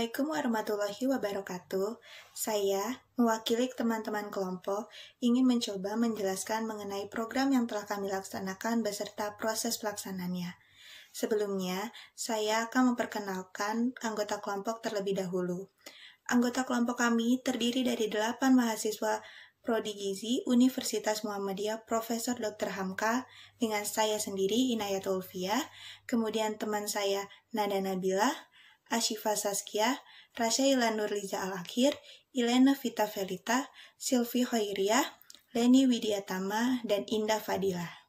Assalamualaikum warahmatullahi wabarakatuh. Saya, mewakili teman-teman kelompok, ingin mencoba menjelaskan mengenai program yang telah kami laksanakan beserta proses pelaksanaannya. Sebelumnya, saya akan memperkenalkan anggota kelompok terlebih dahulu. Anggota kelompok kami terdiri dari 8 mahasiswa Prodi Gizi Universitas Muhammadiyah Profesor Dr. Hamka dengan saya sendiri Inayatul Ulfiah, kemudian teman saya Nada Nabila, Ashifa Saskia, Rasyaila Nurliza Al-Akhir, Ilena Vita Felita, Silvi Khairiyah, Leni Widiatama, dan Indah Fadilah.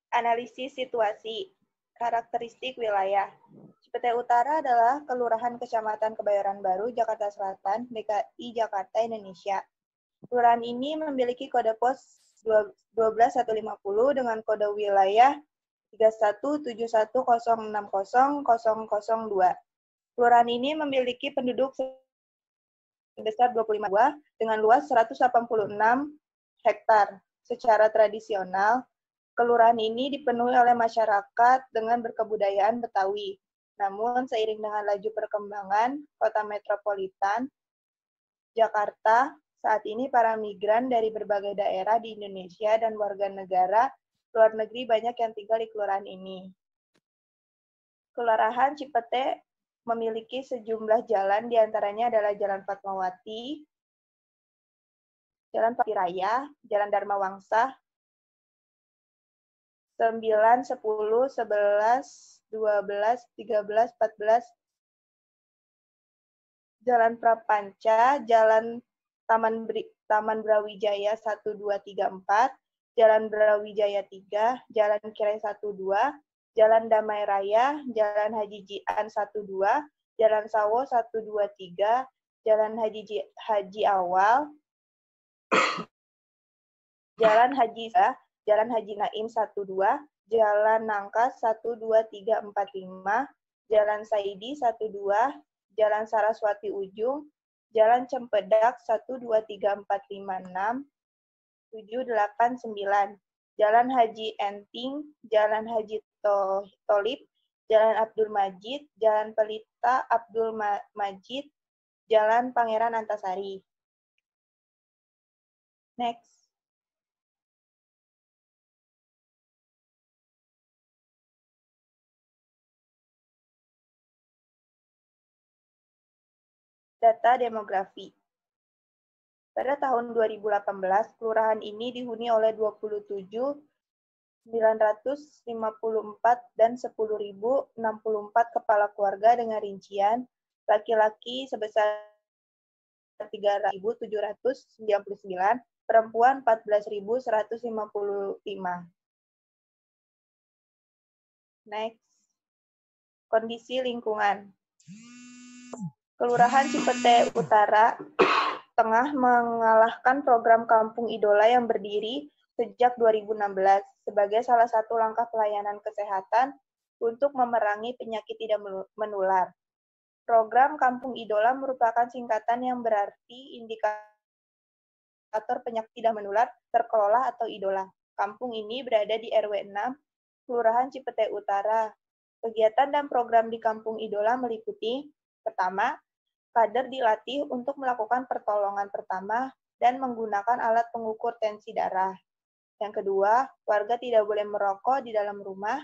Analisis situasi, karakteristik wilayah. Cipete Utara adalah Kelurahan Kecamatan Kebayoran Baru, Jakarta Selatan, DKI Jakarta, Indonesia. Kelurahan ini memiliki kode pos 12150 dengan kode wilayah 3171060002. Kelurahan ini memiliki penduduk sebesar 25 dengan luas 186 hektar. Secara tradisional, kelurahan ini dipenuhi oleh masyarakat dengan berkebudayaan Betawi. Namun, seiring dengan laju perkembangan kota metropolitan Jakarta, saat ini para migran dari berbagai daerah di Indonesia dan warga negara luar negeri banyak yang tinggal di kelurahan ini. Kelurahan Cipete memiliki sejumlah jalan, diantaranya adalah Jalan Fatmawati, Jalan Pati Raya, Jalan Dharma Wangsa, 9, 10, 11, 12, 13, 14, Jalan Prapanca, Jalan Taman Brawijaya 1, 2, 3, 4, Jalan Brawijaya 3, Jalan Kirai 1, 2, Jalan Damai Raya, Jalan Haji Jian 1, 2, Jalan Sawo 1, 2, 3, Jalan Haji Awal, Jalan Haji Naim 1, 2, Jalan Nangka 1, 2, 3, 4, 5, Jalan Saidi 1, 2, Jalan Saraswati Ujung, Jalan Cempedak 1, 2, 3, 4, 5, 6, 7, 8, 9, Jalan Haji Enting, Jalan Haji Tolib, Jalan Abdul Majid, Jalan Pelita Abdul Majid, Jalan Pangeran Antasari. Next. Data demografi. Pada tahun 2018, kelurahan ini dihuni oleh 27.954 dan 10.064 kepala keluarga dengan rincian laki-laki sebesar 3.799, perempuan 14.155. Next. Kondisi lingkungan. Kelurahan Cipete Utara tengah mengalahkan program Kampung Idola yang berdiri sejak 2016 sebagai salah satu langkah pelayanan kesehatan untuk memerangi penyakit tidak menular. Program Kampung Idola merupakan singkatan yang berarti indikator penyakit tidak menular terkelola atau idola. Kampung ini berada di RW 6, Kelurahan Cipete Utara. Kegiatan dan program di Kampung Idola meliputi: pertama, kader dilatih untuk melakukan pertolongan pertama dan menggunakan alat pengukur tensi darah. Yang kedua, warga tidak boleh merokok di dalam rumah.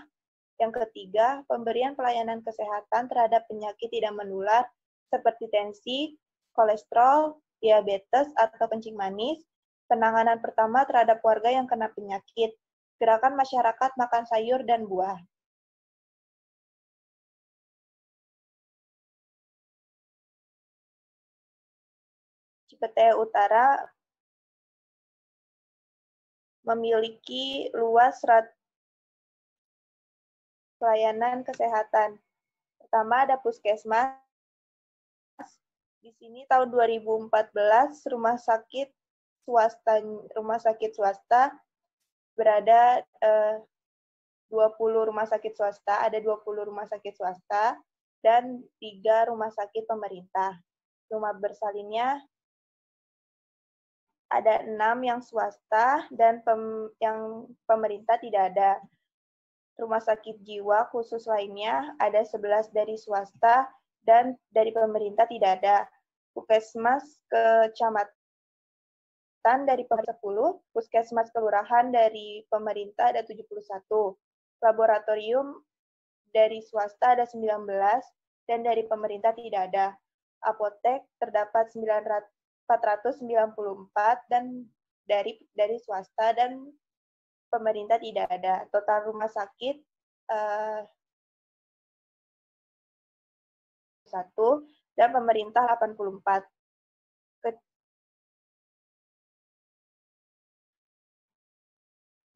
Yang ketiga, pemberian pelayanan kesehatan terhadap penyakit tidak menular seperti tensi, kolesterol, diabetes, atau kencing manis, penanganan pertama terhadap warga yang kena penyakit, gerakan masyarakat makan sayur dan buah. Cipete Utara memiliki luas pelayanan kesehatan. Pertama ada puskesmas. Di sini tahun 2014 rumah sakit swasta berada 20 rumah sakit swasta, ada 20 rumah sakit swasta dan 3 rumah sakit pemerintah. Rumah bersalinnya ada 6 yang swasta dan yang pemerintah tidak ada. Rumah sakit jiwa khusus lainnya ada 11 dari swasta dan dari pemerintah tidak ada. Puskesmas kecamatan dari pemerintah 10, puskesmas kelurahan dari pemerintah ada 71, laboratorium dari swasta ada 19, dan dari pemerintah tidak ada. Apotek terdapat 494 dan dari swasta dan pemerintah tidak ada. Total rumah sakit 1 dan pemerintah 84.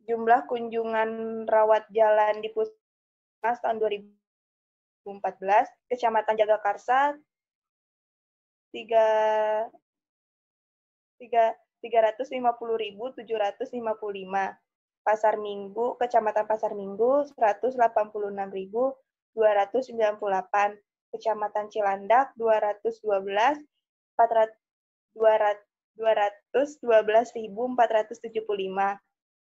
Jumlah kunjungan rawat jalan di puskesmas tahun 2014, Kecamatan Jagakarsa 350.755. Pasar Minggu, Kecamatan Pasar Minggu 186.298. Kecamatan Cilandak 212.475.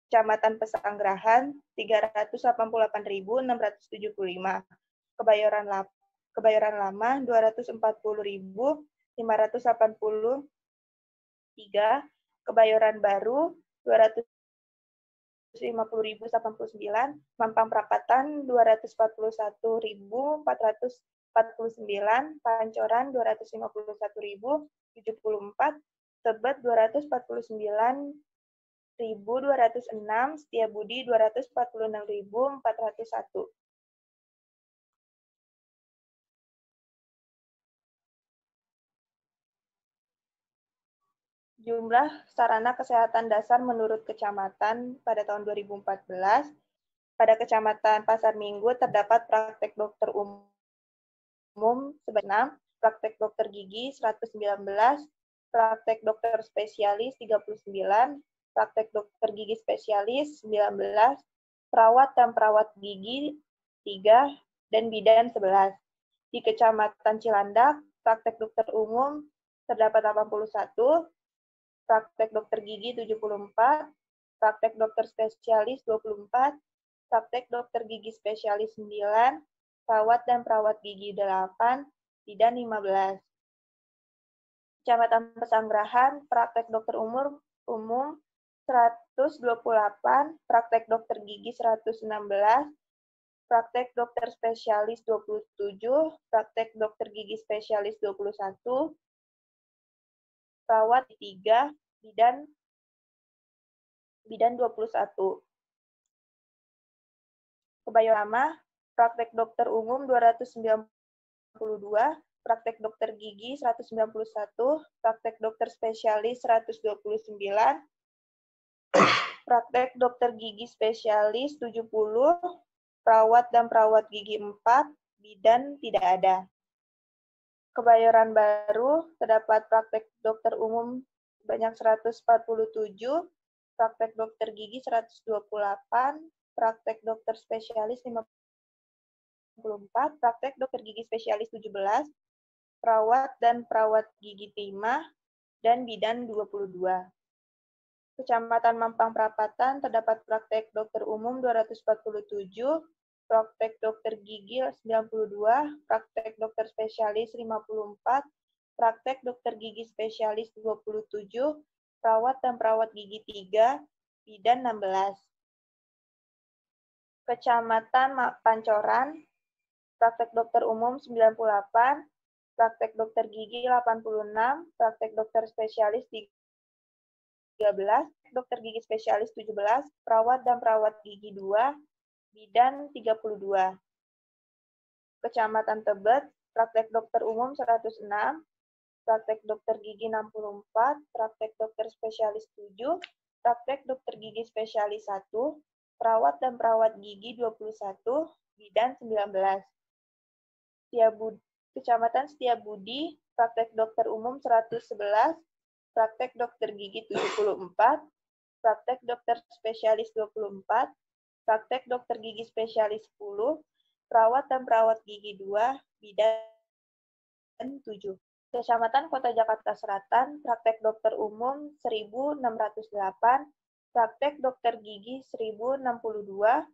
Kecamatan Pesanggerahan 388.675. Kebayoran Lama 240.583. Kebayoran Baru 250.089. Mampang Perapatan 241.449. Pancoran 251.074. Tebet 249.206. Setiabudi 246.401. Jumlah sarana kesehatan dasar menurut kecamatan pada tahun 2014. Pada Kecamatan Pasar Minggu terdapat praktek dokter umum sebanyak 6, praktek dokter gigi 119, praktek dokter spesialis 39, praktek dokter gigi spesialis 19, perawat dan perawat gigi 3, dan bidan 11. Di Kecamatan Cilandak, praktek dokter umum terdapat 81, praktek dokter gigi 74, praktek dokter spesialis 24, praktek dokter gigi spesialis 9, perawat dan perawat gigi 8, bidan 15. Kecamatan Pesanggerahan, praktek dokter umum 128, praktek dokter gigi 116, praktek dokter spesialis 27, praktek dokter gigi spesialis 21, perawat 3, bidan 21. Kebayoran Lama, praktek dokter umum 292, praktek dokter gigi 191, praktek dokter spesialis 129, praktek dokter gigi spesialis 70, perawat dan perawat gigi 4, bidan tidak ada. Kebayoran Baru terdapat praktek dokter umum sebanyak 147, praktek dokter gigi 128, praktek dokter spesialis 54, praktek dokter gigi spesialis 17, perawat dan perawat gigi 5, dan bidan 22. Kecamatan Mampang Perapatan terdapat praktek dokter umum 247, praktek dokter gigi 92, praktek dokter spesialis 54, praktek dokter gigi spesialis 27, perawat dan perawat gigi 3, bidan 16. Kecamatan Pancoran, praktek dokter umum 98, praktek dokter gigi 86, praktek dokter spesialis 13, dokter gigi spesialis 17, perawat dan perawat gigi 2, bidan 32. Kecamatan Tebet, praktek dokter umum 106, praktek dokter gigi 64, praktek dokter spesialis 7, praktek dokter gigi spesialis 1, perawat dan perawat gigi 21, bidan 19. Kecamatan Setiabudi, praktek dokter umum 111, praktek dokter gigi 74, praktek dokter spesialis 24, praktek dokter gigi spesialis 10, perawat dan perawat gigi 2, bidan 7. Kecamatan Kota Jakarta Selatan, praktek dokter umum 1.608, praktek dokter gigi 1.062,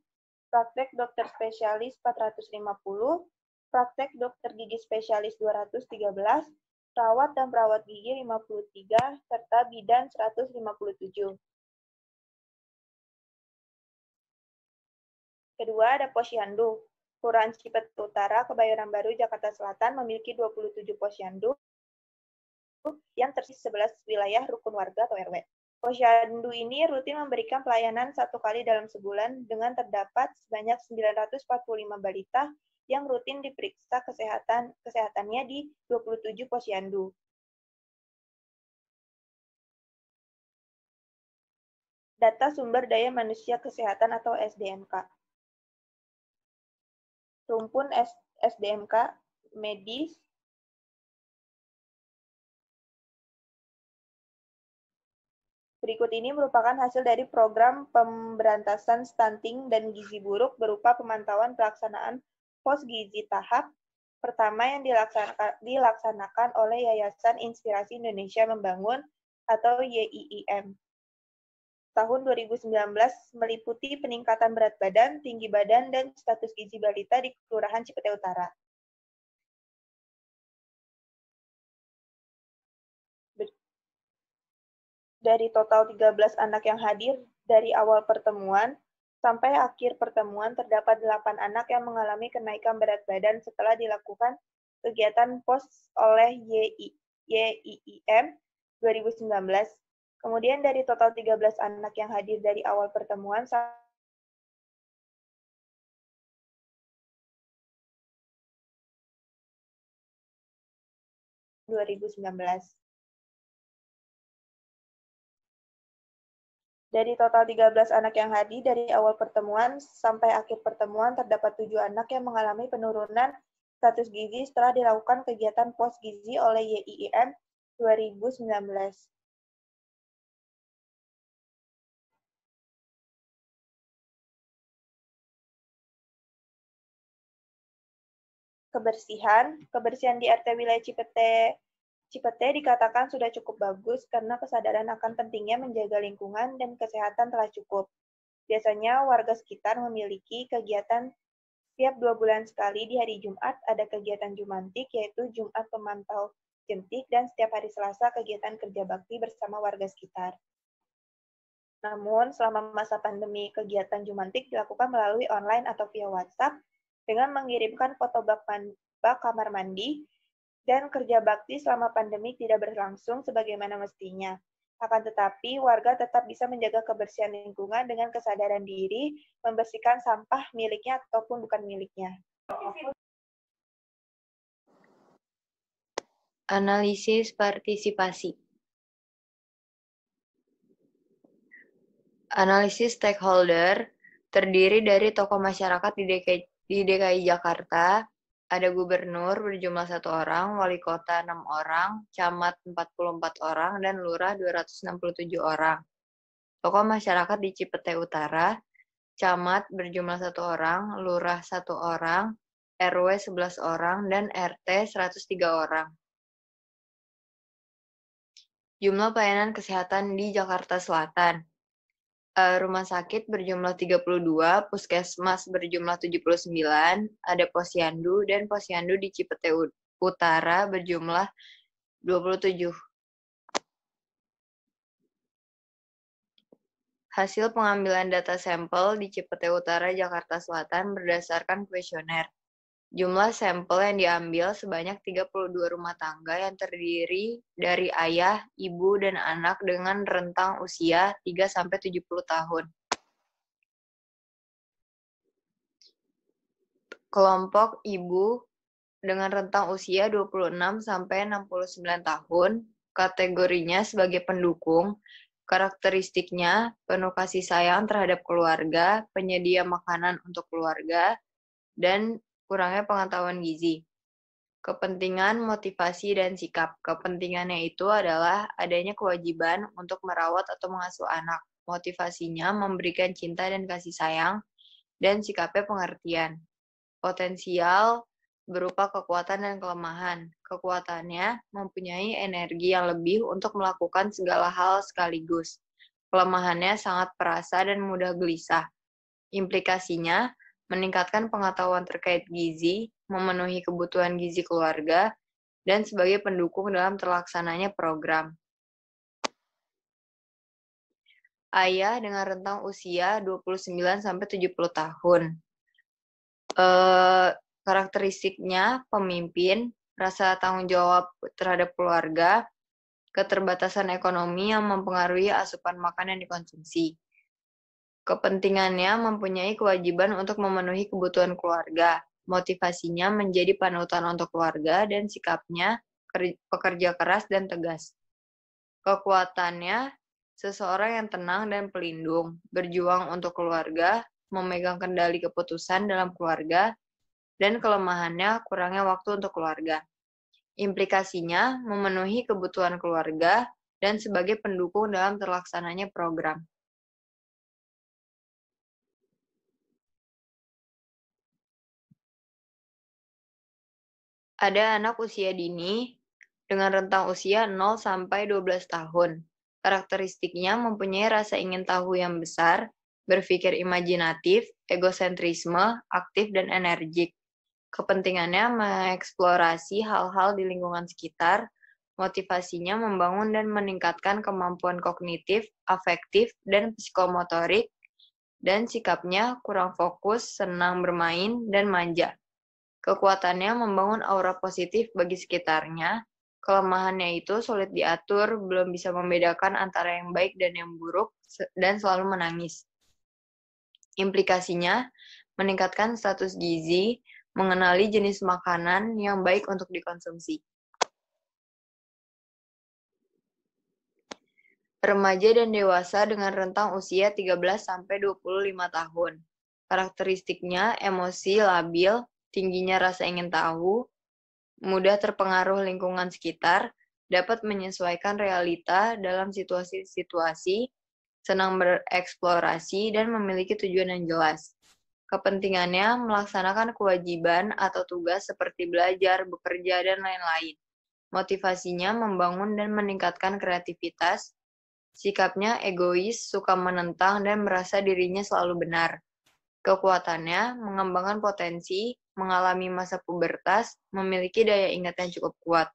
praktek dokter spesialis 450, praktek dokter gigi spesialis 213, perawat dan perawat gigi 53, serta bidan 157. Kedua, ada Posyandu. Kelurahan Cipete Utara, Kebayoran Baru, Jakarta Selatan memiliki 27 posyandu yang tersisa 11 wilayah rukun warga atau RW. Posyandu ini rutin memberikan pelayanan 1 kali dalam sebulan dengan terdapat sebanyak 945 balita yang rutin diperiksa kesehatannya di 27 posyandu. Data Sumber Daya Manusia Kesehatan atau SDMK. Rumpun SDMK medis berikut ini merupakan hasil dari program pemberantasan stunting dan gizi buruk berupa pemantauan pelaksanaan pos gizi tahap pertama yang dilaksanakan oleh Yayasan Inspirasi Indonesia Membangun atau YIIM. Tahun 2019 meliputi peningkatan berat badan, tinggi badan, dan status gizi balita di Kelurahan Cipete Utara. Dari total 13 anak yang hadir dari awal pertemuan sampai akhir pertemuan terdapat 8 anak yang mengalami kenaikan berat badan setelah dilakukan kegiatan POS oleh YIIM 2019. Kemudian dari total 13 anak yang hadir dari awal pertemuan 2019. Dari total 13 anak yang hadir dari awal pertemuan sampai akhir pertemuan, terdapat 7 anak yang mengalami penurunan status gizi setelah dilakukan kegiatan pos gizi oleh YIIM 2019. Kebersihan di RT wilayah Cipete dikatakan sudah cukup bagus karena kesadaran akan pentingnya menjaga lingkungan dan kesehatan telah cukup. Biasanya warga sekitar memiliki kegiatan setiap 2 bulan sekali di hari Jumat ada kegiatan Jumantik, yaitu Jumat Pemantau Jentik, dan setiap hari Selasa kegiatan kerja bakti bersama warga sekitar. Namun, selama masa pandemi, kegiatan Jumantik dilakukan melalui online atau via WhatsApp dengan mengirimkan foto bak kamar mandi, dan kerja bakti selama pandemi tidak berlangsung sebagaimana mestinya. Akan tetapi, warga tetap bisa menjaga kebersihan lingkungan dengan kesadaran diri, membersihkan sampah miliknya ataupun bukan miliknya. Analisis partisipasi. Analisis stakeholder terdiri dari tokoh masyarakat di DKI Jakarta. Ada gubernur berjumlah 1 orang, wali kota 6 orang, camat 44 orang, dan lurah 267 orang. Tokoh masyarakat di Cipete Utara, camat berjumlah 1 orang, lurah 1 orang, RW 11 orang, dan RT 103 orang. Jumlah pelayanan kesehatan di Jakarta Selatan. Rumah sakit berjumlah 32, puskesmas berjumlah 79, ada posyandu, dan posyandu di Cipete Utara berjumlah 27. Hasil pengambilan data sampel di Cipete Utara, Jakarta Selatan berdasarkan kuesioner. Jumlah sampel yang diambil sebanyak 32 rumah tangga yang terdiri dari ayah, ibu, dan anak dengan rentang usia 3-70 tahun. Kelompok ibu dengan rentang usia 26-69 tahun, kategorinya sebagai pendukung, karakteristiknya penuh kasih sayang terhadap keluarga, penyedia makanan untuk keluarga, dan kurangnya pengetahuan gizi. Kepentingan, motivasi, dan sikap. Kepentingannya itu adalah adanya kewajiban untuk merawat atau mengasuh anak. Motivasinya memberikan cinta dan kasih sayang, dan sikapnya pengertian. Potensial berupa kekuatan dan kelemahan. Kekuatannya mempunyai energi yang lebih untuk melakukan segala hal sekaligus. Kelemahannya sangat perasa dan mudah gelisah. Implikasinya meningkatkan pengetahuan terkait gizi, memenuhi kebutuhan gizi keluarga, dan sebagai pendukung dalam terlaksananya program. Ayah dengan rentang usia 29-70 tahun. Karakteristiknya pemimpin, rasa tanggung jawab terhadap keluarga, keterbatasan ekonomi yang mempengaruhi asupan makan yang dikonsumsi. Kepentingannya mempunyai kewajiban untuk memenuhi kebutuhan keluarga. Motivasinya menjadi panutan untuk keluarga dan sikapnya pekerja keras dan tegas. Kekuatannya seseorang yang tenang dan pelindung, berjuang untuk keluarga, memegang kendali keputusan dalam keluarga, dan kelemahannya kurangnya waktu untuk keluarga. Implikasinya memenuhi kebutuhan keluarga dan sebagai pendukung dalam terlaksananya program. Ada anak usia dini dengan rentang usia 0-12 tahun. Karakteristiknya mempunyai rasa ingin tahu yang besar, berpikir imajinatif, egosentrisme, aktif dan energik. Kepentingannya mengeksplorasi hal-hal di lingkungan sekitar, motivasinya membangun dan meningkatkan kemampuan kognitif, afektif, dan psikomotorik, dan sikapnya kurang fokus, senang bermain, dan manja. Kekuatannya membangun aura positif bagi sekitarnya, kelemahannya itu sulit diatur, belum bisa membedakan antara yang baik dan yang buruk, dan selalu menangis. Implikasinya, meningkatkan status gizi, mengenali jenis makanan yang baik untuk dikonsumsi. Remaja dan dewasa dengan rentang usia 13-25 tahun. Karakteristiknya emosi labil, tingginya rasa ingin tahu, mudah terpengaruh lingkungan sekitar, dapat menyesuaikan realita dalam situasi-situasi, senang bereksplorasi, dan memiliki tujuan yang jelas. Kepentingannya melaksanakan kewajiban atau tugas seperti belajar, bekerja, dan lain-lain. Motivasinya membangun dan meningkatkan kreativitas, sikapnya egois, suka menentang, dan merasa dirinya selalu benar. Kekuatannya mengembangkan potensi, mengalami masa pubertas, memiliki daya ingat yang cukup kuat.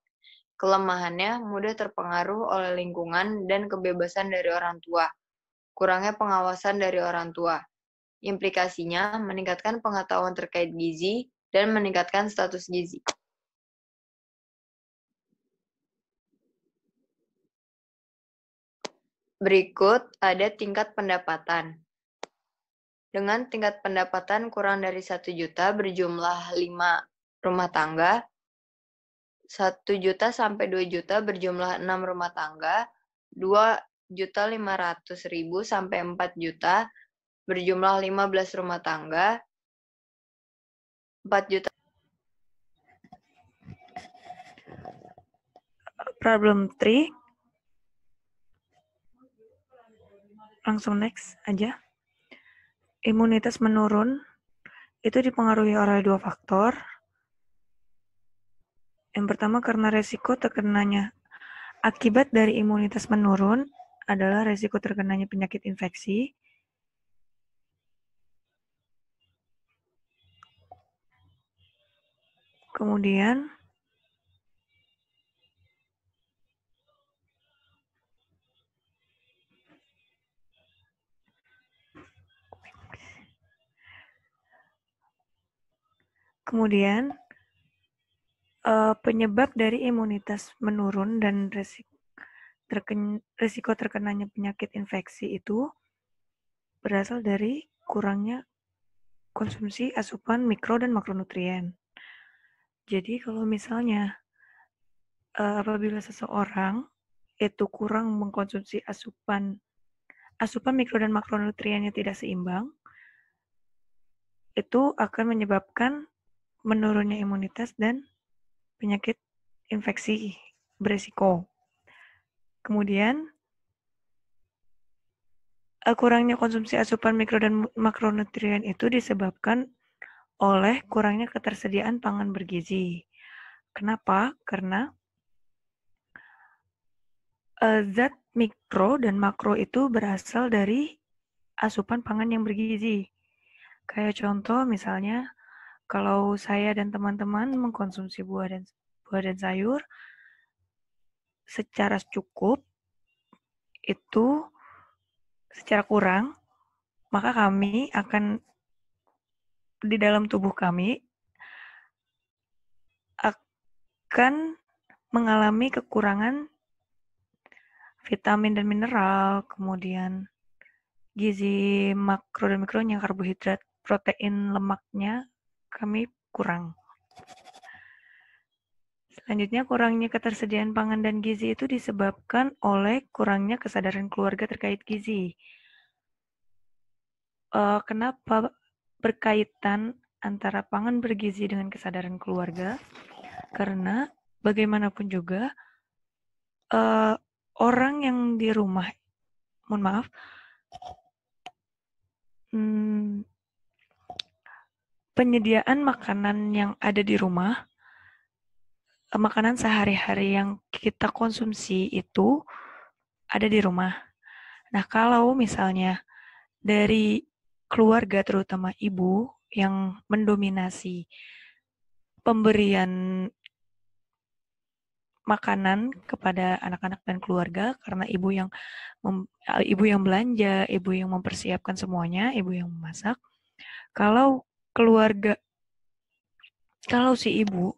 Kelemahannya mudah terpengaruh oleh lingkungan dan kebebasan dari orang tua. Kurangnya pengawasan dari orang tua. Implikasinya meningkatkan pengetahuan terkait gizi dan meningkatkan status gizi. Berikut ada tingkat pendapatan. Dengan tingkat pendapatan kurang dari 1 juta berjumlah 5 rumah tangga, 1 juta sampai 2 juta berjumlah 6 rumah tangga, 2.500.000 sampai 4 juta berjumlah 15 rumah tangga, 4 juta. Problem 3. Langsung next aja. Imunitas menurun itu dipengaruhi oleh 2 faktor. Yang pertama karena resiko terkenanya. Akibat dari imunitas menurun adalah resiko terkenanya penyakit infeksi. Kemudian penyebab dari imunitas menurun dan resiko terkenanya penyakit infeksi itu berasal dari kurangnya konsumsi asupan mikro dan makronutrien. Jadi kalau misalnya apabila seseorang itu kurang mengkonsumsi asupan mikro dan makronutriennya tidak seimbang, itu akan menyebabkan menurunnya imunitas dan penyakit infeksi beresiko. Kemudian, kurangnya konsumsi asupan mikro dan makronutrien itu disebabkan oleh kurangnya ketersediaan pangan bergizi. Kenapa? Karena zat mikro dan makro itu berasal dari asupan pangan yang bergizi. Kayak contoh misalnya, kalau saya dan teman-teman mengkonsumsi buah dan sayur secara cukup, itu secara kurang, maka kami akan di dalam tubuh kami akan mengalami kekurangan vitamin dan mineral, kemudian gizi makro dan mikronya, karbohidrat, protein, lemaknya kami kurang. Selanjutnya, kurangnya ketersediaan pangan dan gizi itu disebabkan oleh kurangnya kesadaran keluarga terkait gizi. Kenapa berkaitan antara pangan bergizi dengan kesadaran keluarga? Karena bagaimanapun juga orang yang di rumah, mohon maaf, penyediaan makanan yang ada di rumah, makanan sehari-hari yang kita konsumsi itu ada di rumah. Nah, kalau misalnya dari keluarga, terutama ibu, yang mendominasi pemberian makanan kepada anak-anak dan keluarga, karena ibu yang belanja, ibu yang mempersiapkan semuanya, ibu yang memasak. Kalau si ibu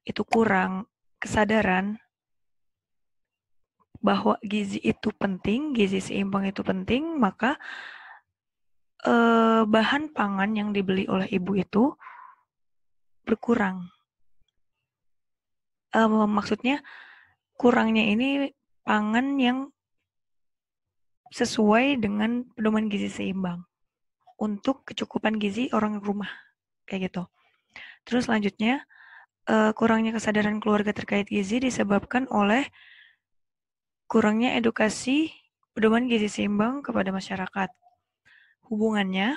itu kurang kesadaran bahwa gizi itu penting, gizi seimbang itu penting, maka bahan pangan yang dibeli oleh ibu itu berkurang. Maksudnya kurangnya ini pangan yang sesuai dengan pedoman gizi seimbang untuk kecukupan gizi orang rumah, kayak gitu. Terus selanjutnya, kurangnya kesadaran keluarga terkait gizi disebabkan oleh kurangnya edukasi pedoman gizi seimbang kepada masyarakat. Hubungannya,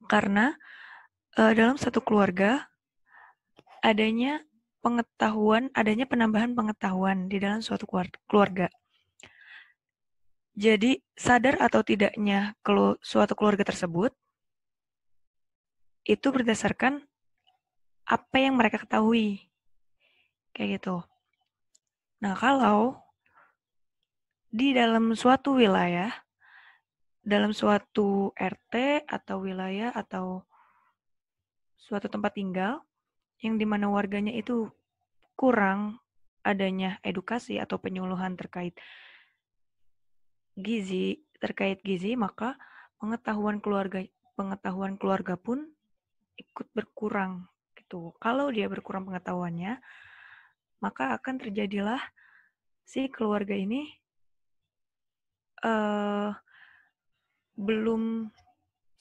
karena dalam satu keluarga adanya penambahan pengetahuan di dalam suatu keluarga. Jadi sadar atau tidaknya suatu keluarga tersebut itu berdasarkan apa yang mereka ketahui, kayak gitu. Nah, kalau di dalam suatu wilayah, dalam suatu RT atau wilayah atau suatu tempat tinggal yang dimana warganya itu kurang adanya edukasi atau penyuluhan terkait gizi, maka pengetahuan keluarga pun ikut berkurang gitu. Kalau dia berkurang pengetahuannya, maka akan terjadilah si keluarga ini belum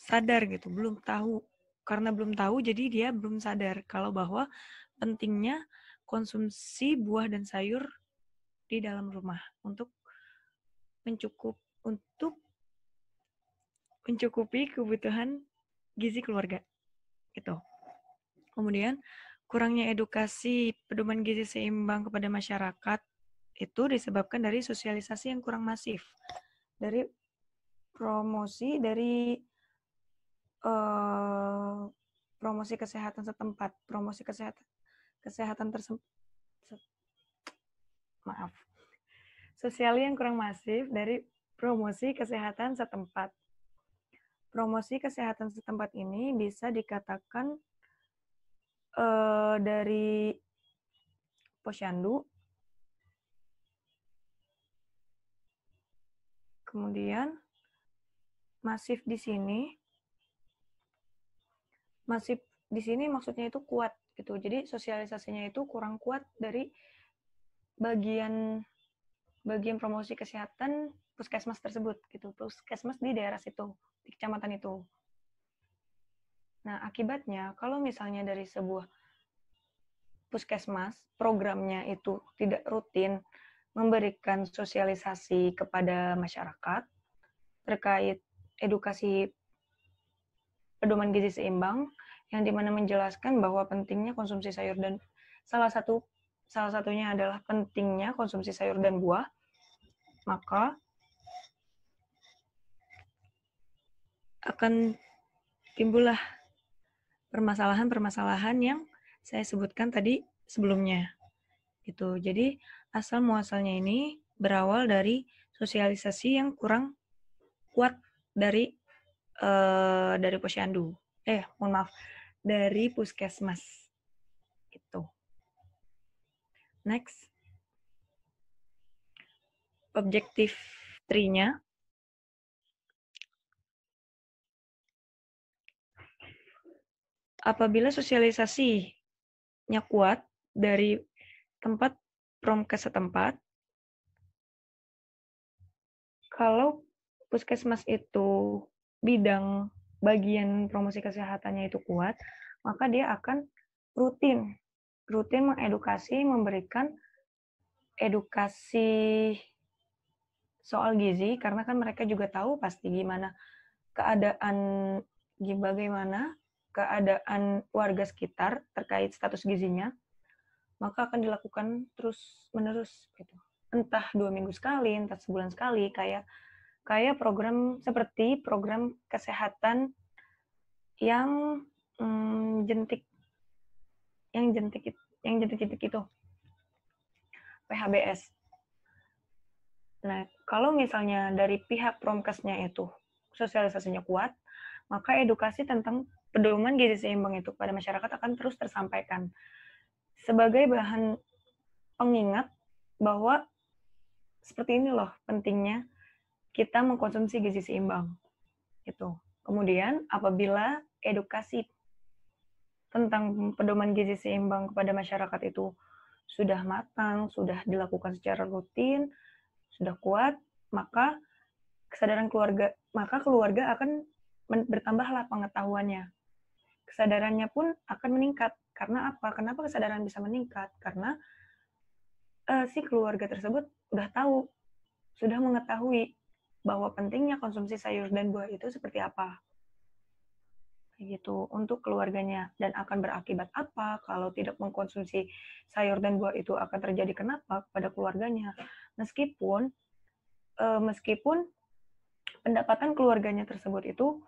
sadar gitu, belum tahu. Karena belum tahu, jadi dia belum sadar kalau bahwa pentingnya konsumsi buah dan sayur di dalam rumah untuk mencukupi kebutuhan gizi keluarga gitu. Kemudian kurangnya edukasi pedoman gizi seimbang kepada masyarakat itu disebabkan dari sosialisasi yang kurang masif, dari promosi kesehatan setempat, sosial yang kurang masif dari promosi kesehatan setempat. Promosi kesehatan setempat ini bisa dikatakan dari posyandu, kemudian masif di sini maksudnya itu kuat gitu. Jadi sosialisasinya itu kurang kuat dari bagian promosi kesehatan puskesmas tersebut gitu. Puskesmas di daerah situ, di kecamatan itu. Nah, akibatnya kalau misalnya dari sebuah puskesmas, programnya itu tidak rutin memberikan sosialisasi kepada masyarakat terkait edukasi pedoman gizi seimbang, yang dimana menjelaskan bahwa pentingnya konsumsi sayur dan salah satunya adalah pentingnya konsumsi sayur dan buah, maka akan timbullah permasalahan-permasalahan yang saya sebutkan tadi sebelumnya. Gitu. Jadi asal muasalnya ini berawal dari sosialisasi yang kurang kuat dari posyandu. Mohon maaf, dari puskesmas. Gitu. Next. Objektif 3-nya. Apabila sosialisasinya kuat dari tempat promkes setempat, kalau puskesmas itu bidang bagian promosi kesehatannya itu kuat, maka dia akan rutin mengedukasi, memberikan edukasi soal gizi, karena kan mereka juga tahu pasti bagaimana keadaan warga sekitar terkait status gizinya, maka akan dilakukan terus-menerus gitu. Entah 2 minggu sekali, entah sebulan sekali, kayak program seperti program kesehatan yang jentik itu, PHBS. Nah, kalau misalnya dari pihak promkesnya itu sosialisasinya kuat, maka edukasi tentang pedoman gizi seimbang itu pada masyarakat akan terus tersampaikan sebagai bahan pengingat bahwa seperti ini loh pentingnya kita mengkonsumsi gizi seimbang. Gitu. Kemudian apabila edukasi tentang pedoman gizi seimbang kepada masyarakat itu sudah matang, sudah dilakukan secara rutin, sudah kuat, maka keluarga akan bertambahlah pengetahuannya. Kesadarannya pun akan meningkat. Karena apa? Kenapa kesadaran bisa meningkat? Karena si keluarga tersebut sudah mengetahui bahwa pentingnya konsumsi sayur dan buah itu seperti apa. Gitu untuk keluarganya, dan akan berakibat apa kalau tidak mengkonsumsi sayur dan buah itu akan terjadi kenapa kepada keluarganya, meskipun pendapatan keluarganya tersebut itu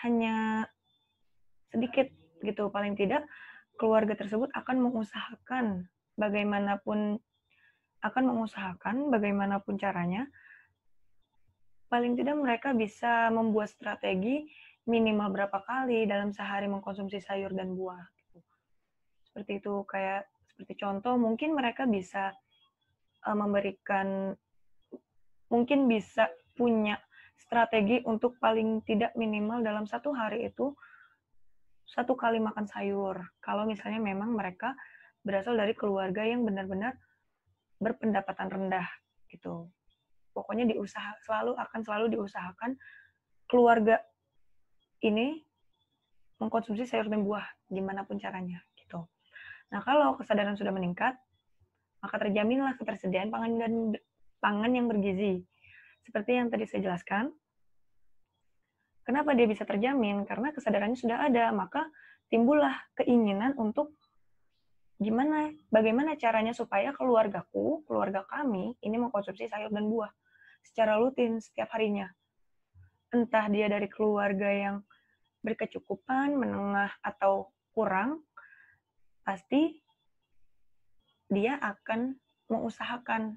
hanya sedikit gitu, paling tidak keluarga tersebut akan mengusahakan bagaimanapun caranya, paling tidak mereka bisa membuat strategi minimal berapa kali dalam sehari mengkonsumsi sayur dan buah. Seperti itu, seperti contoh, mungkin mereka bisa mungkin bisa punya strategi untuk paling tidak minimal dalam satu hari itu 1 kali makan sayur. Kalau misalnya memang mereka berasal dari keluarga yang benar-benar berpendapatan rendah gitu. Pokoknya selalu diusahakan keluarga ini mengkonsumsi sayur dan buah gimana pun caranya gitu. Nah, kalau kesadaran sudah meningkat, maka terjaminlah ketersediaan pangan yang bergizi. Seperti yang tadi saya jelaskan, kenapa dia bisa terjamin? Karena kesadarannya sudah ada, maka timbullah keinginan untuk bagaimana caranya supaya keluarga kami ini mengkonsumsi sayur dan buah secara rutin setiap harinya. Entah dia dari keluarga yang berkecukupan, menengah, atau kurang, pasti dia akan mengusahakan,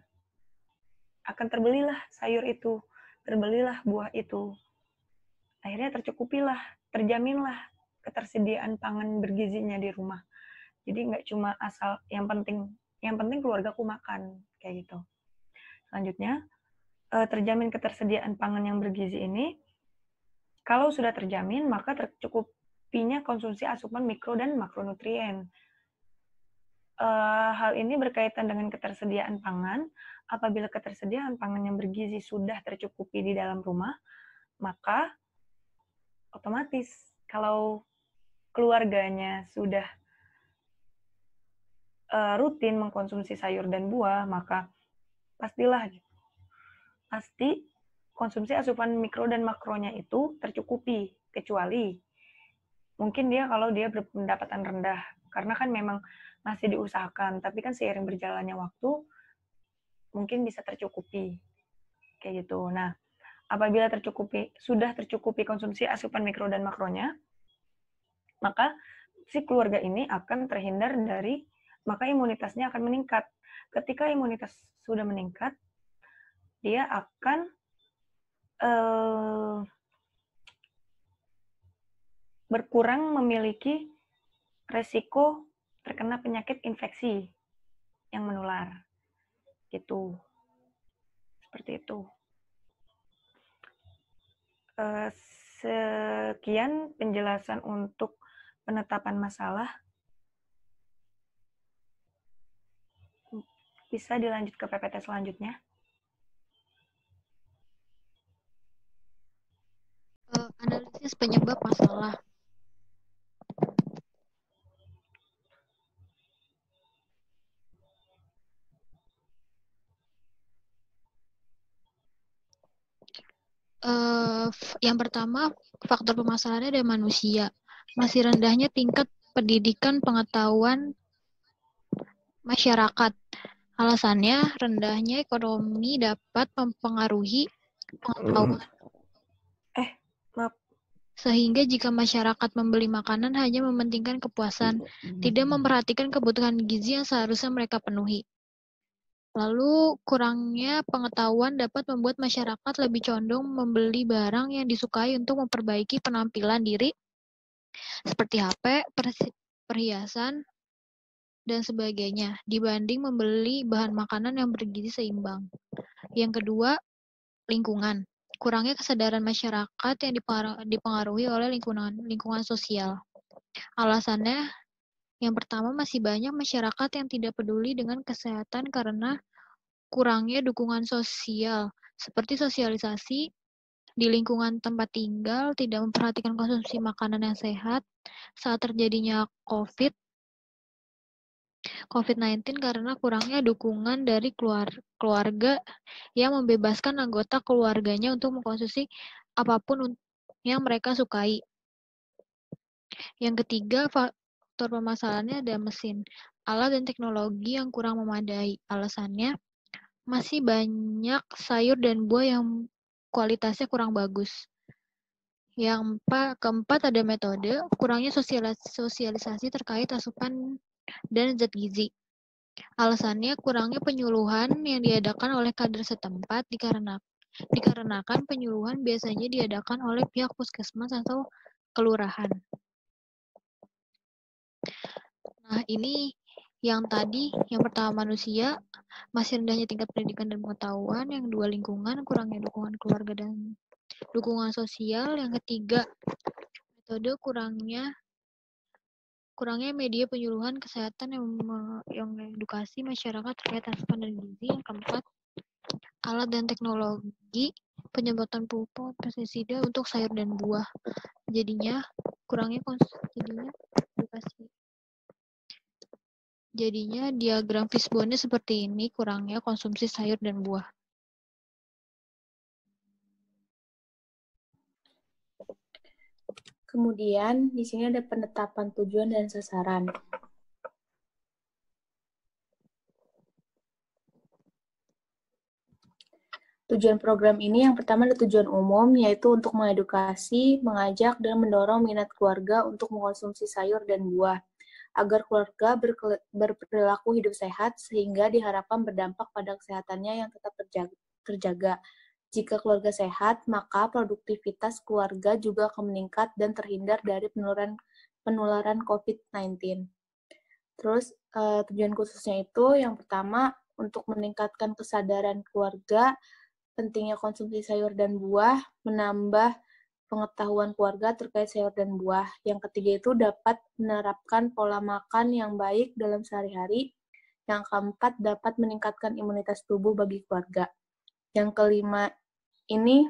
akan terbelilah sayur itu, terbelilah buah itu. Akhirnya terjaminlah ketersediaan pangan bergizinya di rumah. Jadi nggak cuma asal yang penting keluargaku makan, kayak gitu. Selanjutnya, terjamin ketersediaan pangan yang bergizi ini, kalau sudah terjamin, maka tercukupinya konsumsi asupan mikro dan makronutrien. Hal ini berkaitan dengan ketersediaan pangan. Apabila ketersediaan pangan yang bergizi sudah tercukupi di dalam rumah, maka otomatis kalau keluarganya sudah rutin mengkonsumsi sayur dan buah, maka pasti konsumsi asupan mikro dan makronya itu tercukupi, kecuali mungkin kalau dia berpendapatan rendah, karena kan memang masih diusahakan, tapi kan seiring berjalannya waktu mungkin bisa tercukupi kayak gitu. Nah, apabila sudah tercukupi konsumsi asupan mikro dan makronya, maka si keluarga ini akan terhindar maka imunitasnya akan meningkat. Ketika imunitas sudah meningkat, dia akan berkurang memiliki resiko terkena penyakit infeksi yang menular. Gitu. Seperti itu. Sekian penjelasan untuk penetapan masalah. Bisa dilanjut ke PPT selanjutnya. Analisis penyebab masalah. Yang pertama, faktor permasalahannya ada manusia. Masih rendahnya tingkat pendidikan pengetahuan masyarakat. Alasannya, rendahnya ekonomi dapat mempengaruhi pengetahuan. Sehingga jika masyarakat membeli makanan hanya mementingkan kepuasan, tidak memperhatikan kebutuhan gizi yang seharusnya mereka penuhi. Lalu, kurangnya pengetahuan dapat membuat masyarakat lebih condong membeli barang yang disukai untuk memperbaiki penampilan diri, seperti HP, perhiasan, dan sebagainya, dibanding membeli bahan makanan yang bergizi seimbang. Yang kedua, lingkungan. Kurangnya kesadaran masyarakat yang dipengaruhi oleh lingkungan sosial. Alasannya, yang pertama, masih banyak masyarakat yang tidak peduli dengan kesehatan karena kurangnya dukungan sosial, seperti sosialisasi di lingkungan tempat tinggal, tidak memperhatikan konsumsi makanan yang sehat saat terjadinya COVID-19 karena kurangnya dukungan dari keluarga yang membebaskan anggota keluarganya untuk mengkonsumsi apapun yang mereka sukai. Yang ketiga, faktor permasalahannya ada mesin, alat dan teknologi yang kurang memadai. Alasannya, masih banyak sayur dan buah yang kualitasnya kurang bagus. Yang keempat ada metode, kurangnya sosialisasi terkait asupan dan zat gizi. Alasannya kurangnya penyuluhan yang diadakan oleh kader setempat dikarenakan penyuluhan biasanya diadakan oleh pihak puskesmas atau kelurahan. Nah, ini yang tadi, yang pertama manusia, masih rendahnya tingkat pendidikan dan pengetahuan, yang kedua lingkungan, kurangnya dukungan keluarga dan dukungan sosial, yang ketiga metode, kurangnya media penyuluhan kesehatan yang edukasi masyarakat terkait asupan dan gizi, yang keempat alat dan teknologi penyemprotan pupuk pestisida untuk sayur dan buah. Jadinya edukasi. Jadinya diagram fishbone-nya seperti ini, kurangnya konsumsi sayur dan buah. Kemudian di sini ada penetapan tujuan dan sasaran. Tujuan program ini yang pertama ada tujuan umum, yaitu untuk mengedukasi, mengajak, dan mendorong minat keluarga untuk mengkonsumsi sayur dan buah, agar keluarga berperilaku hidup sehat, sehingga diharapkan berdampak pada kesehatannya yang tetap terjaga. Jika keluarga sehat, maka produktivitas keluarga juga akan meningkat dan terhindar dari penularan COVID-19. Terus, tujuan khususnya itu yang pertama, untuk meningkatkan kesadaran keluarga, pentingnya konsumsi sayur dan buah, menambah pengetahuan keluarga terkait sayur dan buah. Yang ketiga itu dapat menerapkan pola makan yang baik dalam sehari-hari. Yang keempat dapat meningkatkan imunitas tubuh bagi keluarga. Yang kelima ini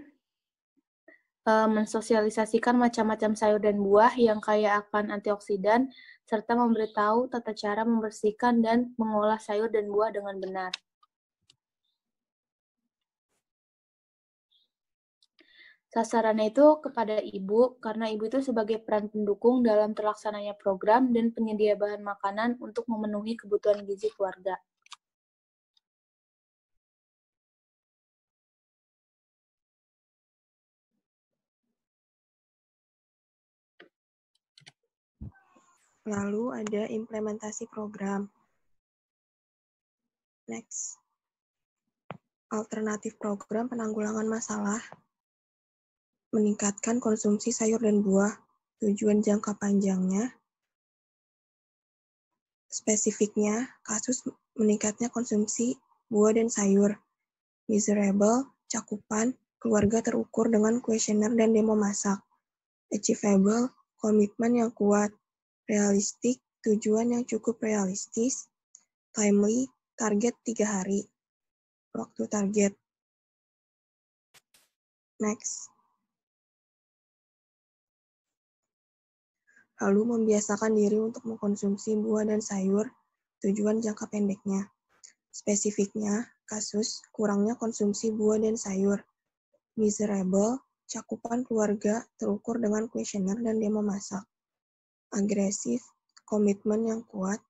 mensosialisasikan macam-macam sayur dan buah yang kaya akan antioksidan, serta memberitahu tata cara membersihkan dan mengolah sayur dan buah dengan benar. Sasarannya itu kepada ibu, karena ibu itu sebagai peran pendukung dalam terlaksananya program dan penyedia bahan makanan untuk memenuhi kebutuhan gizi keluarga. Lalu ada implementasi program. Next. Alternatif program penanggulangan masalah. Meningkatkan konsumsi sayur dan buah. Tujuan jangka panjangnya. Spesifiknya, kasus meningkatnya konsumsi buah dan sayur. Measurable, cakupan, keluarga terukur dengan kuesioner dan demo masak. Achievable, komitmen yang kuat. Realistik, tujuan yang cukup realistis. Timely, target 3 hari. Waktu target. Next. Lalu membiasakan diri untuk mengkonsumsi buah dan sayur, tujuan jangka pendeknya. Spesifiknya, kasus kurangnya konsumsi buah dan sayur. Measurable, cakupan keluarga terukur dengan kuesioner dan demo masak. Agresif, komitmen yang kuat.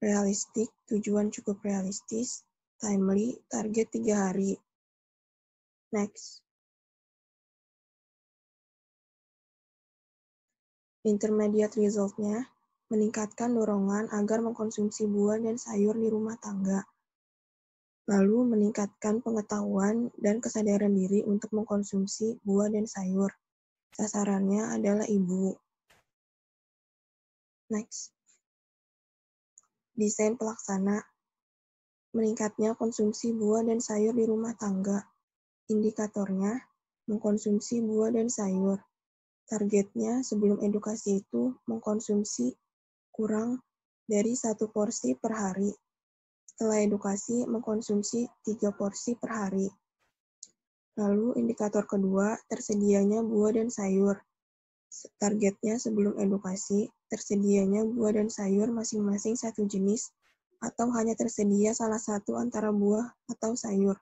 Realistik, tujuan cukup realistis. Timely, target 3 hari. Next. Intermediate result-nya, meningkatkan dorongan agar mengkonsumsi buah dan sayur di rumah tangga. Lalu meningkatkan pengetahuan dan kesadaran diri untuk mengkonsumsi buah dan sayur. Sasarannya adalah ibu. Next. Desain pelaksana. Meningkatnya konsumsi buah dan sayur di rumah tangga. Indikatornya, mengkonsumsi buah dan sayur. Targetnya sebelum edukasi itu mengkonsumsi kurang dari 1 porsi per hari. Setelah edukasi, mengkonsumsi 3 porsi per hari. Lalu indikator kedua, tersedianya buah dan sayur. Targetnya sebelum edukasi, tersedianya buah dan sayur masing-masing satu jenis, atau hanya tersedia salah satu antara buah atau sayur.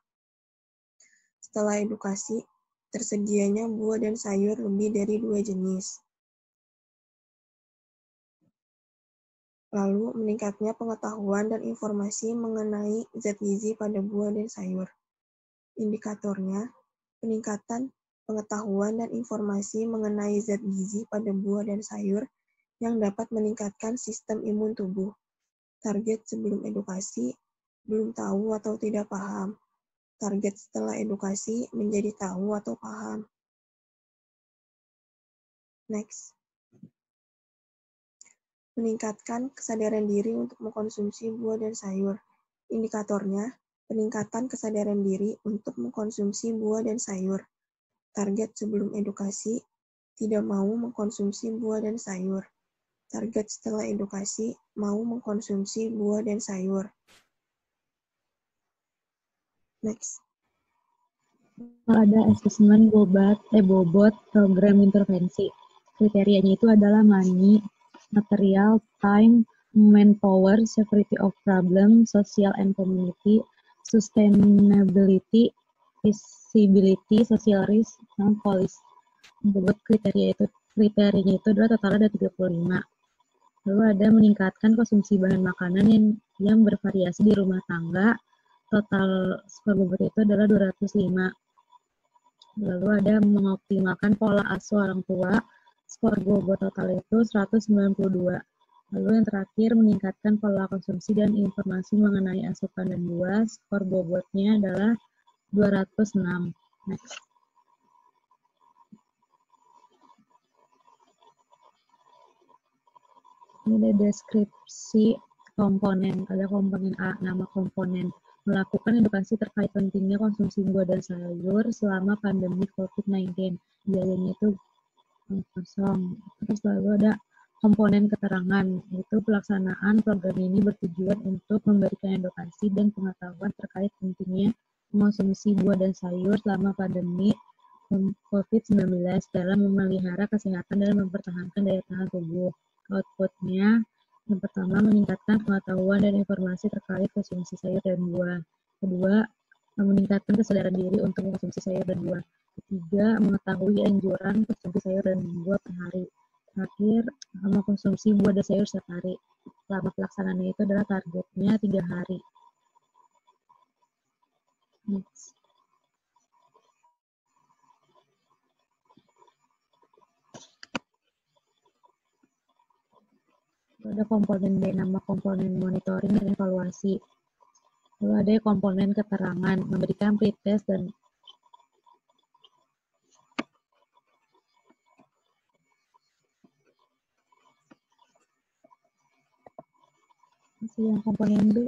Setelah edukasi, tersedianya buah dan sayur lebih dari 2 jenis. Lalu meningkatnya pengetahuan dan informasi mengenai zat gizi pada buah dan sayur. Indikatornya, peningkatan pengetahuan dan informasi mengenai zat gizi pada buah dan sayur yang dapat meningkatkan sistem imun tubuh. Target sebelum edukasi, belum tahu atau tidak paham. Target setelah edukasi, menjadi tahu atau paham. Next. Meningkatkan kesadaran diri untuk mengkonsumsi buah dan sayur. Indikatornya, peningkatan kesadaran diri untuk mengkonsumsi buah dan sayur. Target sebelum edukasi, tidak mau mengkonsumsi buah dan sayur. Target setelah edukasi, mau mengkonsumsi buah dan sayur. Next. Ada asesmen bobot program intervensi. Kriterianya itu adalah money, material, time, manpower, severity of problem, social and community, sustainability, visibility, social risk, dan policy. Bobot kriterianya itu adalah total ada 35. Lalu ada meningkatkan konsumsi bahan makanan yang bervariasi di rumah tangga. Total skor bobot itu adalah 205. Lalu ada mengoptimalkan pola asuh orang tua. Skor bobot total itu 192. Lalu yang terakhir meningkatkan pola konsumsi dan informasi mengenai asupan dan buah. Skor bobotnya adalah 206. Next. Ini ada deskripsi komponen. Ada komponen A, nama komponen. Melakukan edukasi terkait pentingnya konsumsi buah dan sayur selama pandemi COVID-19. Biayanya itu kosong. Terus lalu ada komponen keterangan, yaitu pelaksanaan program ini bertujuan untuk memberikan edukasi dan pengetahuan terkait pentingnya mengkonsumsi buah dan sayur selama pandemi COVID-19 dalam memelihara kesehatan dan mempertahankan daya tahan tubuh. Outputnya, yang pertama, meningkatkan pengetahuan dan informasi terkait konsumsi sayur dan buah. Kedua, meningkatkan kesadaran diri untuk mengkonsumsi sayur dan buah. Ketiga, mengetahui anjuran konsumsi sayur dan buah per hari. Terakhir, mengkonsumsi buah dan sayur setiap hari. Selama pelaksanaannya itu adalah targetnya 3 hari. Next. Ada komponen B, nama komponen monitoring dan evaluasi. Lalu ada komponen keterangan, memberikan pretest dan masih yang komponen B.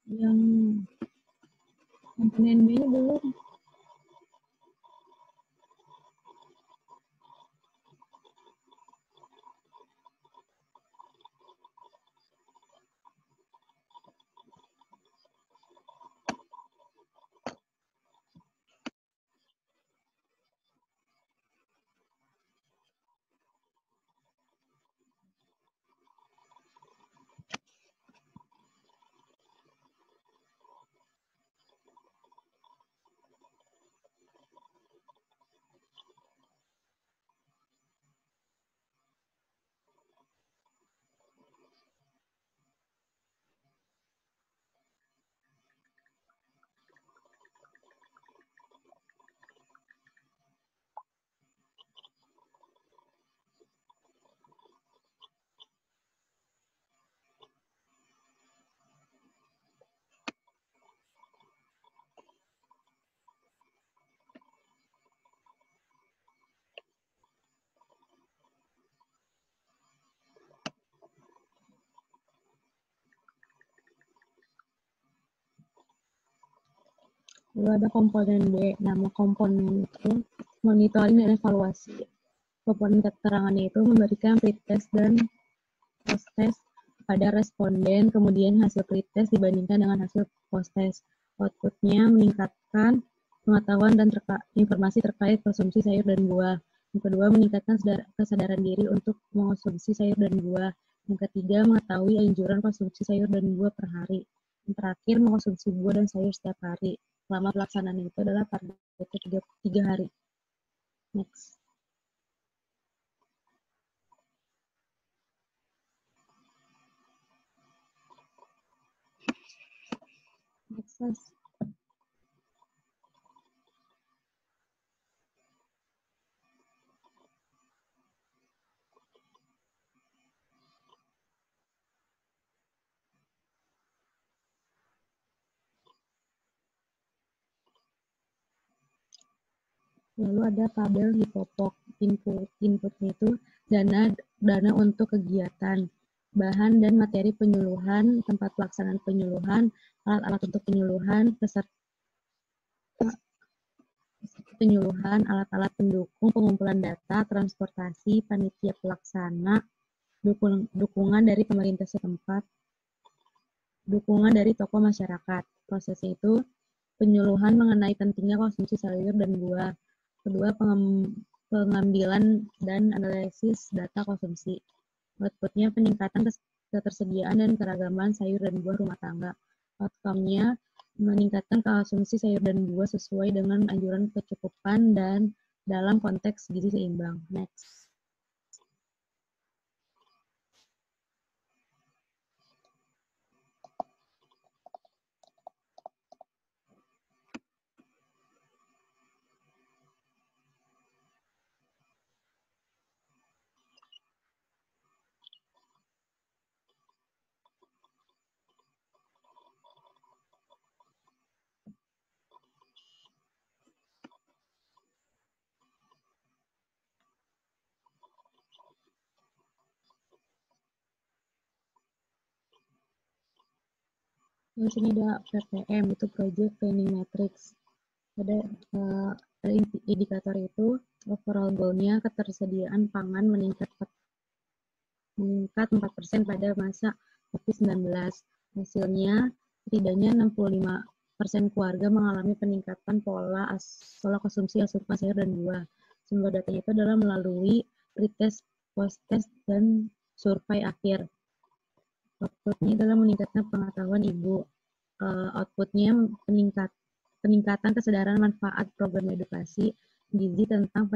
Yang komponen B belum. Lalu ada komponen B, nama komponen itu monitoring dan evaluasi. Komponen keterangannya itu memberikan pretest dan post-test pada responden, kemudian hasil pretest dibandingkan dengan hasil post-test. Outputnya meningkatkan pengetahuan dan informasi terkait konsumsi sayur dan buah. Yang kedua, meningkatkan kesadaran diri untuk mengonsumsi sayur dan buah. Yang ketiga, mengetahui anjuran konsumsi sayur dan buah per hari. Yang terakhir, mengonsumsi buah dan sayur setiap hari. Selama pelaksanaan itu adalah targetnya 3 hari. Next. Next. Lalu ada tabel Hipopok. Inputnya itu dana untuk kegiatan, bahan dan materi penyuluhan, tempat pelaksanaan penyuluhan, alat-alat untuk penyuluhan, peserta penyuluhan, alat-alat pendukung, pengumpulan data, transportasi, panitia pelaksana, dukungan dari pemerintah setempat, dukungan dari tokoh masyarakat. Prosesnya itu penyuluhan mengenai pentingnya konsumsi sayur dan buah. Kedua, pengambilan dan analisis data konsumsi. Outputnya peningkatan ketersediaan dan keragaman sayur dan buah rumah tangga. Outcome-nya meningkatkan konsumsi sayur dan buah sesuai dengan anjuran kecukupan dan dalam konteks gizi seimbang. Next. Terus ini ada PPM, itu Project Planning Matrix. Ada indikator itu overall goal-nya ketersediaan pangan meningkat 4% pada masa COVID-19. Hasilnya, setidaknya 65% keluarga mengalami peningkatan pola konsumsi asupan sayur dan buah. Sumber datanya itu adalah melalui pretest, post-test, dan survei akhir. Outputnya adalah meningkatkan pengetahuan ibu. Outputnya peningkatan kesadaran manfaat program edukasi gizi tentang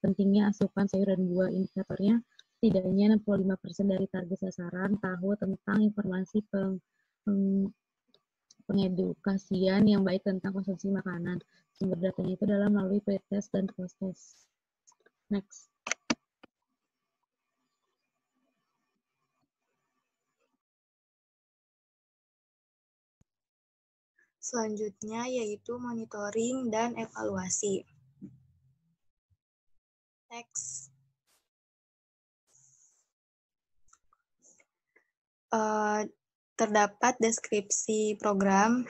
pentingnya asupan sayur dan buah. Indikatornya setidaknya 65% dari target sasaran tahu tentang informasi pengedukasian yang baik tentang konsumsi makanan. Sumber datanya itu adalah melalui pretest dan post-test. Next. Selanjutnya yaitu monitoring dan evaluasi. Next. Terdapat deskripsi program,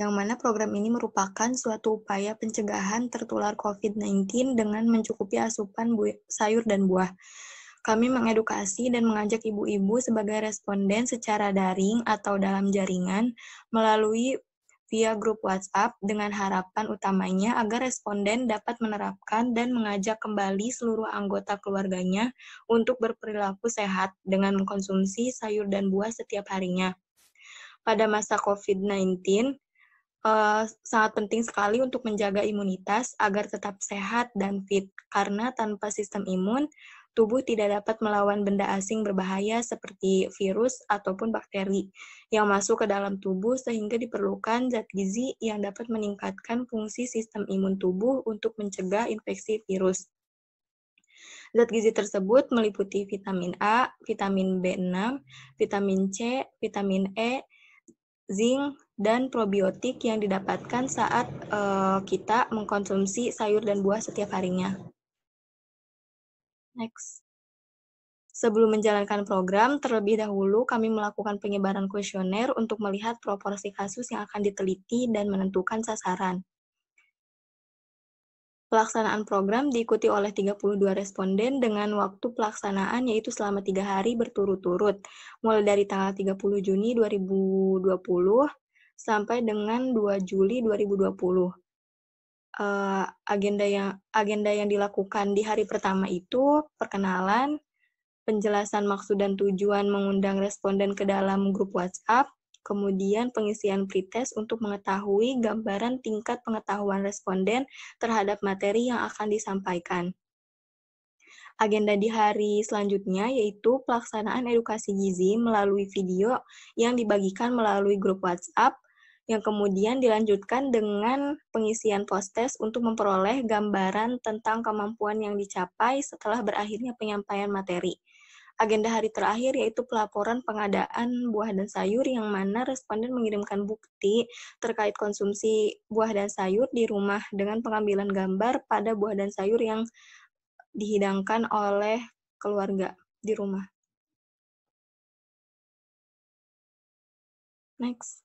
yang mana program ini merupakan suatu upaya pencegahan tertular COVID-19 dengan mencukupi asupan sayur dan buah. Kami mengedukasi dan mengajak ibu-ibu sebagai responden secara daring atau dalam jaringan melalui via grup WhatsApp dengan harapan utamanya agar responden dapat menerapkan dan mengajak kembali seluruh anggota keluarganya untuk berperilaku sehat dengan mengkonsumsi sayur dan buah setiap harinya. Pada masa COVID-19, sangat penting sekali untuk menjaga imunitas agar tetap sehat dan fit, karena tanpa sistem imun, tubuh tidak dapat melawan benda asing berbahaya seperti virus ataupun bakteri yang masuk ke dalam tubuh, sehingga diperlukan zat gizi yang dapat meningkatkan fungsi sistem imun tubuh untuk mencegah infeksi virus. Zat gizi tersebut meliputi vitamin A, vitamin B6, vitamin C, vitamin E, zinc, dan probiotik yang didapatkan saat kita mengkonsumsi sayur dan buah setiap harinya. Next. Sebelum menjalankan program, terlebih dahulu kami melakukan penyebaran kuesioner untuk melihat proporsi kasus yang akan diteliti dan menentukan sasaran. Pelaksanaan program diikuti oleh 32 responden dengan waktu pelaksanaan yaitu selama 3 hari berturut-turut, mulai dari tanggal 30 Juni 2020 sampai dengan 2 Juli 2020. Agenda yang dilakukan di hari pertama itu perkenalan, penjelasan maksud dan tujuan mengundang responden ke dalam grup WhatsApp, kemudian pengisian pretest untuk mengetahui gambaran tingkat pengetahuan responden terhadap materi yang akan disampaikan. Agenda di hari selanjutnya yaitu pelaksanaan edukasi gizi melalui video yang dibagikan melalui grup WhatsApp, yang kemudian dilanjutkan dengan pengisian post-test untuk memperoleh gambaran tentang kemampuan yang dicapai setelah berakhirnya penyampaian materi. Agenda hari terakhir yaitu pelaporan pengadaan buah dan sayur, yang mana responden mengirimkan bukti terkait konsumsi buah dan sayur di rumah dengan pengambilan gambar pada buah dan sayur yang dihidangkan oleh keluarga di rumah. Next.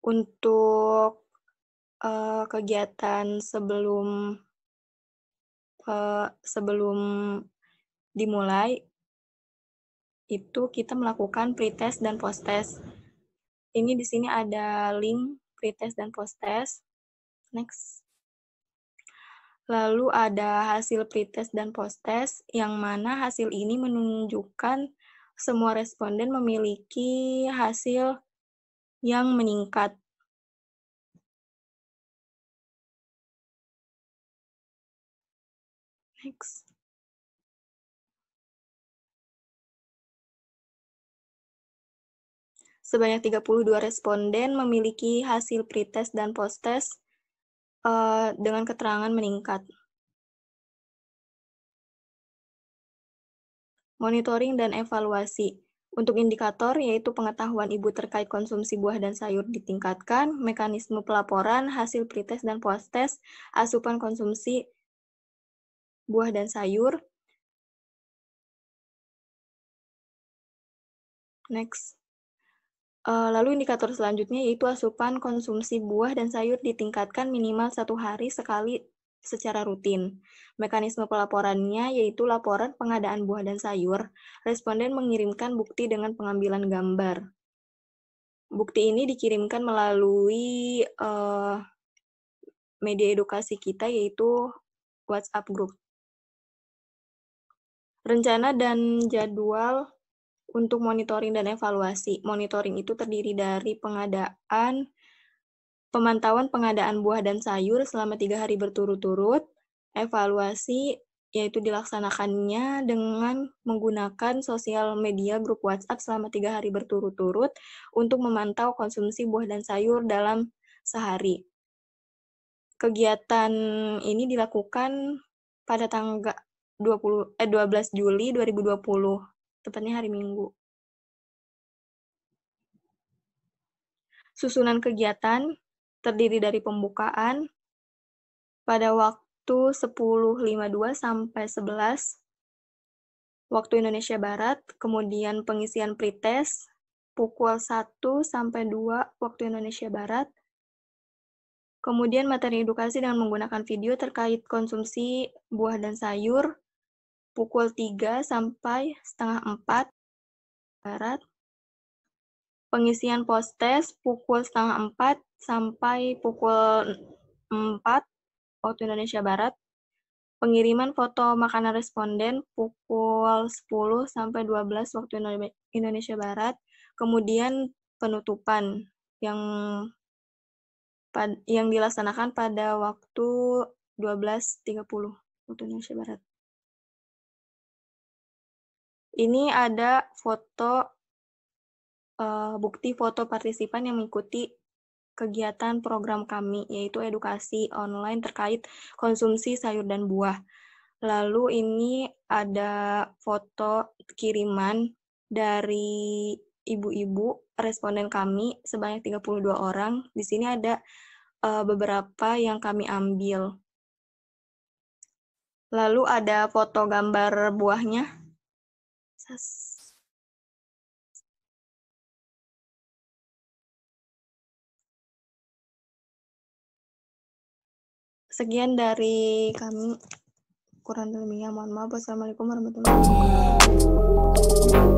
Untuk kegiatan sebelum dimulai, itu kita melakukan pretest dan post-test. Ini di sini ada link pretest dan post-test. Next. Lalu ada hasil pretest dan post-test, yang mana hasil ini menunjukkan semua responden memiliki hasil yang meningkat. Next. Sebanyak 32 responden memiliki hasil pretest dan post-test dengan keterangan meningkat. Monitoring dan evaluasi. Untuk indikator, yaitu pengetahuan ibu terkait konsumsi buah dan sayur ditingkatkan, mekanisme pelaporan, hasil pretest dan post-test, asupan konsumsi buah dan sayur, Next. Lalu indikator selanjutnya yaitu asupan konsumsi buah dan sayur ditingkatkan minimal 1 hari sekali secara rutin. Mekanisme pelaporannya yaitu laporan pengadaan buah dan sayur. Responden mengirimkan bukti dengan pengambilan gambar. Bukti ini dikirimkan melalui media edukasi kita yaitu WhatsApp group. Rencana dan jadwal untuk monitoring dan evaluasi. Monitoring itu terdiri dari pemantauan pengadaan buah dan sayur selama 3 hari berturut-turut. Evaluasi yaitu dilaksanakannya dengan menggunakan sosial media grup WhatsApp selama 3 hari berturut-turut untuk memantau konsumsi buah dan sayur dalam sehari. Kegiatan ini dilakukan pada tanggal 12 Juli 2020. Tepatnya hari Minggu. Susunan kegiatan terdiri dari pembukaan pada waktu 10.52 sampai 11 waktu Indonesia Barat, kemudian pengisian pretest pukul 1 sampai 2 waktu Indonesia Barat, kemudian materi edukasi dengan menggunakan video terkait konsumsi buah dan sayur pukul 3 sampai setengah 4 Barat. Pengisian post-test pukul setengah 4 sampai pukul 4 waktu Indonesia Barat. Pengiriman foto makanan responden pukul 10 sampai 12 waktu Indonesia Barat. Kemudian penutupan yang dilaksanakan pada waktu 12.30 waktu Indonesia Barat. Ini ada bukti foto partisipan yang mengikuti kegiatan program kami, yaitu edukasi online terkait konsumsi sayur dan buah. Lalu ini ada foto kiriman dari ibu-ibu responden kami sebanyak 32 orang. Di sini ada beberapa yang kami ambil. Lalu ada foto gambar buahnya. Sekian dari kami. Kurang lebihnya mohon maaf. Wassalamualaikum warahmatullahi wabarakatuh.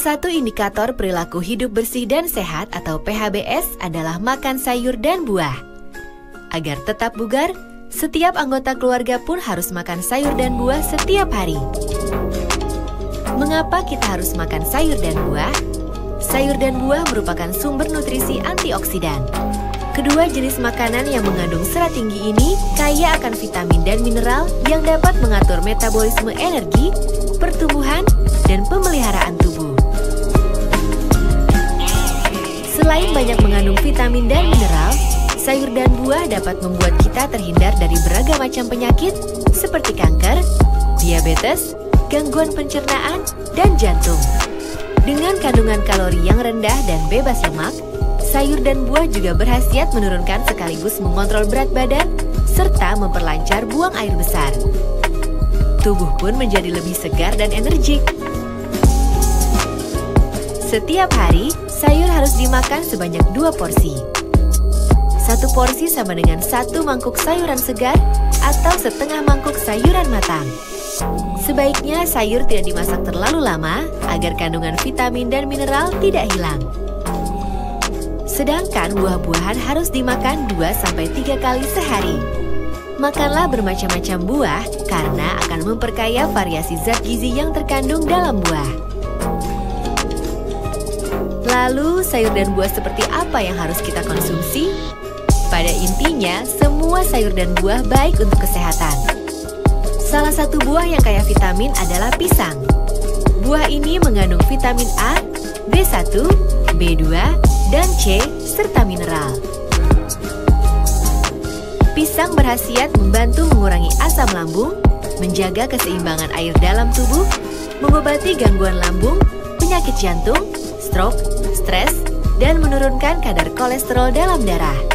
satu indikator perilaku hidup bersih dan sehat atau PHBS adalah makan sayur dan buah. Agar tetap bugar, setiap anggota keluarga pun harus makan sayur dan buah setiap hari. Mengapa kita harus makan sayur dan buah? Sayur dan buah merupakan sumber nutrisi antioksidan. Kedua jenis makanan yang mengandung serat tinggi ini kaya akan vitamin dan mineral yang dapat mengatur metabolisme energi, pertumbuhan, dan pemeliharaan tubuh. Selain banyak mengandung vitamin dan mineral, sayur dan buah dapat membuat kita terhindar dari beragam macam penyakit seperti kanker, diabetes, gangguan pencernaan, dan jantung. Dengan kandungan kalori yang rendah dan bebas lemak, sayur dan buah juga berkhasiat menurunkan sekaligus mengontrol berat badan serta memperlancar buang air besar. Tubuh pun menjadi lebih segar dan energik. Setiap hari, sayur harus dimakan sebanyak 2 porsi. 1 porsi sama dengan 1 mangkuk sayuran segar atau setengah mangkuk sayuran matang. Sebaiknya sayur tidak dimasak terlalu lama agar kandungan vitamin dan mineral tidak hilang. Sedangkan buah-buahan harus dimakan 2-3 kali sehari. Makanlah bermacam-macam buah karena akan memperkaya variasi zat gizi yang terkandung dalam buah. Lalu, sayur dan buah seperti apa yang harus kita konsumsi? Pada intinya, semua sayur dan buah baik untuk kesehatan. Salah satu buah yang kaya vitamin adalah pisang. Buah ini mengandung vitamin A, B1, B2, dan C, serta mineral. Pisang berkhasiat membantu mengurangi asam lambung, menjaga keseimbangan air dalam tubuh, mengobati gangguan lambung, penyakit jantung, stroke, stres, dan menurunkan kadar kolesterol dalam darah.